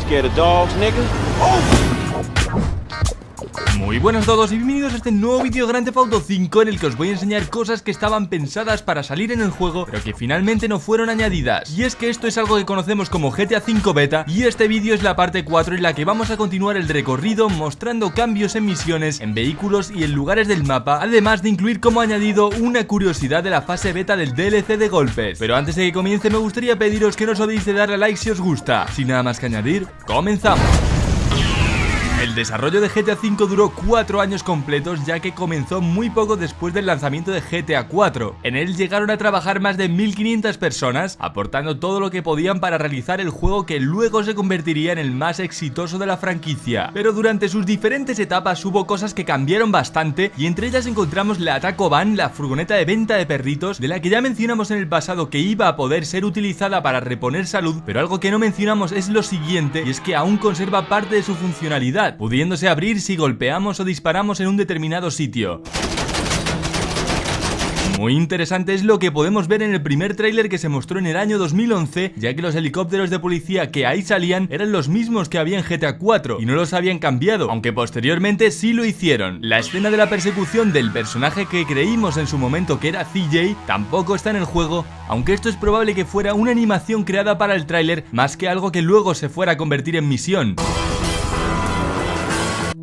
scared of dogs, nigga? Muy buenas a todos y bienvenidos a este nuevo vídeo de Grand Theft Auto 5 en el que os voy a enseñar cosas que estaban pensadas para salir en el juego pero que finalmente no fueron añadidas. Y es que esto es algo que conocemos como GTA 5 Beta y este vídeo es la parte 4 en la que vamos a continuar el recorrido mostrando cambios en misiones, en vehículos y en lugares del mapa, además de incluir como añadido una curiosidad de la fase beta del DLC de golpes. Pero antes de que comience me gustaría pediros que no os olvidéis de darle a like si os gusta. Sin nada más que añadir, comenzamos. El desarrollo de GTA V duró 4 años completos, ya que comenzó muy poco después del lanzamiento de GTA 4. En él llegaron a trabajar más de 1500 personas, aportando todo lo que podían para realizar el juego que luego se convertiría en el más exitoso de la franquicia. Pero durante sus diferentes etapas hubo cosas que cambiaron bastante, y entre ellas encontramos la Taco Van, la furgoneta de venta de perritos, de la que ya mencionamos en el pasado que iba a poder ser utilizada para reponer salud, pero algo que no mencionamos es lo siguiente, y es que aún conserva parte de su funcionalidad, pudiéndose abrir si golpeamos o disparamos en un determinado sitio. Muy interesante es lo que podemos ver en el primer tráiler que se mostró en el año 2011, ya que los helicópteros de policía que ahí salían eran los mismos que había en GTA 4 y no los habían cambiado, aunque posteriormente sí lo hicieron. La escena de la persecución del personaje que creímos en su momento que era CJ tampoco está en el juego, aunque esto es probable que fuera una animación creada para el tráiler más que algo que luego se fuera a convertir en misión.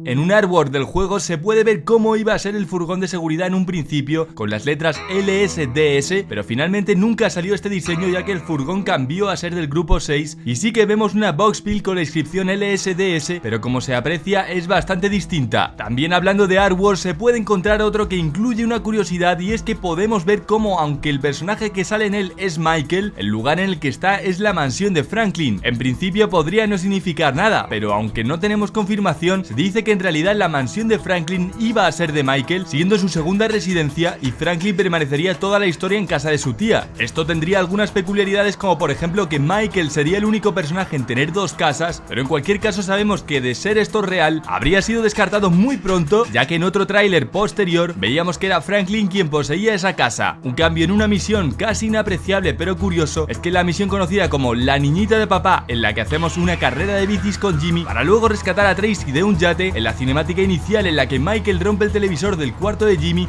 En un artwork del juego se puede ver cómo iba a ser el furgón de seguridad en un principio, con las letras LSDS, pero finalmente nunca salió este diseño ya que el furgón cambió a ser del grupo 6 y sí que vemos una box build con la inscripción LSDS, pero como se aprecia es bastante distinta. También hablando de artwork se puede encontrar otro que incluye una curiosidad y es que podemos ver cómo aunque el personaje que sale en él es Michael, el lugar en el que está es la mansión de Franklin. En principio podría no significar nada, pero aunque no tenemos confirmación, se dice que en realidad la mansión de Franklin iba a ser de Michael, siendo su segunda residencia, y Franklin permanecería toda la historia en casa de su tía. Esto tendría algunas peculiaridades, como por ejemplo que Michael sería el único personaje en tener dos casas, pero en cualquier caso sabemos que de ser esto real, habría sido descartado muy pronto, ya que en otro tráiler posterior veíamos que era Franklin quien poseía esa casa. Un cambio en una misión casi inapreciable pero curioso es que la misión conocida como La Niñita de Papá, en la que hacemos una carrera de bicis con Jimmy para luego rescatar a Tracy de un yate, en la cinemática inicial en la que Michael rompe el televisor del cuarto de Jimmy,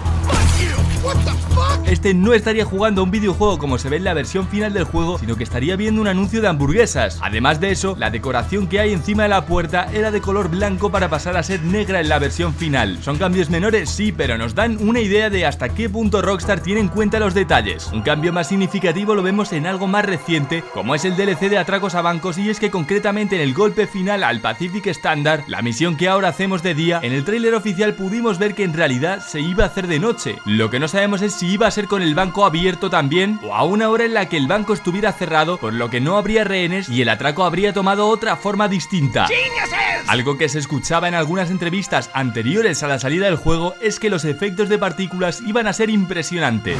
este no estaría jugando a un videojuego como se ve en la versión final del juego, sino que estaría viendo un anuncio de hamburguesas. Además de eso, la decoración que hay encima de la puerta era de color blanco para pasar a ser negra en la versión final. Son cambios menores, sí, pero nos dan una idea de hasta qué punto Rockstar tiene en cuenta los detalles. Un cambio más significativo lo vemos en algo más reciente, como es el DLC de atracos a bancos, y es que concretamente en el golpe final al Pacific Standard, la misión que ahora hacemos de día, en el tráiler oficial pudimos ver que en realidad se iba a hacer de noche. Lo que no sabemos es si iba a ser con el banco abierto también o a una hora en la que el banco estuviera cerrado, por lo que no habría rehenes y el atraco habría tomado otra forma distinta. ¡Geniuses! Algo que se escuchaba en algunas entrevistas anteriores a la salida del juego es que los efectos de partículas iban a ser impresionantes.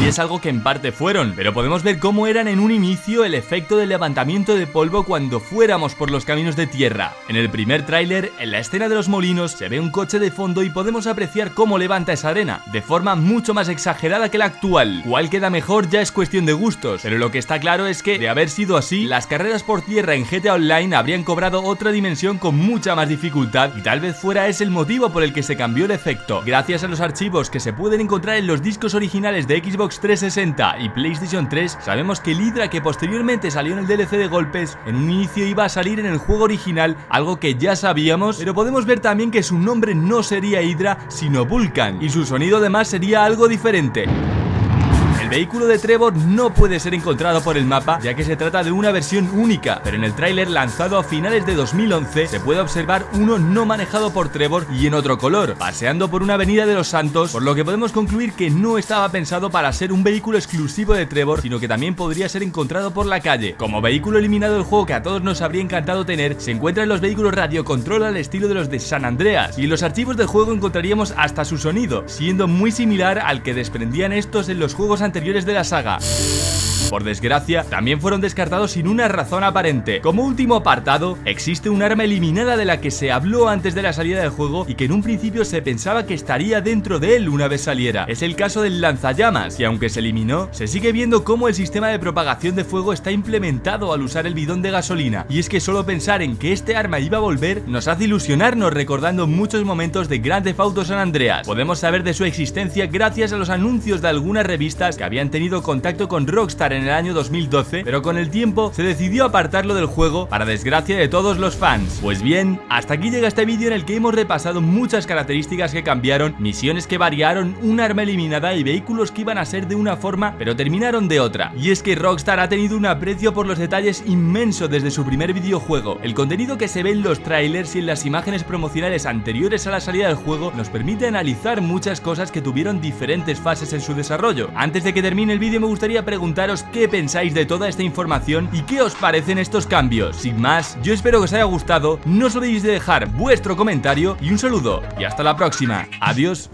Y es algo que en parte fueron, pero podemos ver cómo eran en un inicio el efecto del levantamiento de polvo cuando fuéramos por los caminos de tierra. En el primer tráiler, en la escena de los molinos, se ve un coche de fondo y podemos apreciar cómo levanta esa arena, de forma mucho más exagerada que la actual. Cuál queda mejor ya es cuestión de gustos, pero lo que está claro es que, de haber sido así, las carreras por tierra en GTA Online habrían cobrado otra dimensión con mucha más dificultad, y tal vez fuera ese el motivo por el que se cambió el efecto. Gracias a los archivos que se pueden encontrar en los discos originales de Xbox 360 y PlayStation 3, sabemos que el Hydra que posteriormente salió en el DLC de golpes, en un inicio iba a salir en el juego original, algo que ya sabíamos, pero podemos ver también que su nombre no sería Hydra, sino Vulcan, y su sonido además sería algo diferente. El vehículo de Trevor no puede ser encontrado por el mapa, ya que se trata de una versión única, pero en el tráiler lanzado a finales de 2011 se puede observar uno no manejado por Trevor y en otro color, paseando por una avenida de Los Santos, por lo que podemos concluir que no estaba pensado para ser un vehículo exclusivo de Trevor, sino que también podría ser encontrado por la calle. Como vehículo eliminado del juego que a todos nos habría encantado tener, se encuentran los vehículos radiocontrol al estilo de los de San Andreas, y en los archivos del juego encontraríamos hasta su sonido, siendo muy similar al que desprendían estos en los juegos anteriores de la saga. Por desgracia, también fueron descartados sin una razón aparente. Como último apartado, existe un arma eliminada de la que se habló antes de la salida del juego y que en un principio se pensaba que estaría dentro de él una vez saliera. Es el caso del lanzallamas, y aunque se eliminó, se sigue viendo cómo el sistema de propagación de fuego está implementado al usar el bidón de gasolina. Y es que solo pensar en que este arma iba a volver nos hace ilusionarnos recordando muchos momentos de Grand Theft Auto San Andreas. Podemos saber de su existencia gracias a los anuncios de algunas revistas que habían tenido contacto con Rockstar en el año 2012, pero con el tiempo se decidió apartarlo del juego para desgracia de todos los fans. Pues bien, hasta aquí llega este vídeo en el que hemos repasado muchas características que cambiaron, misiones que variaron, un arma eliminada y vehículos que iban a ser de una forma pero terminaron de otra. Y es que Rockstar ha tenido un aprecio por los detalles inmenso desde su primer videojuego. El contenido que se ve en los trailers y en las imágenes promocionales anteriores a la salida del juego nos permite analizar muchas cosas que tuvieron diferentes fases en su desarrollo. Antes de que termine el vídeo me gustaría preguntaros qué pensáis de toda esta información y qué os parecen estos cambios. Sin más, yo espero que os haya gustado, no os olvidéis de dejar vuestro comentario y un saludo y hasta la próxima. Adiós.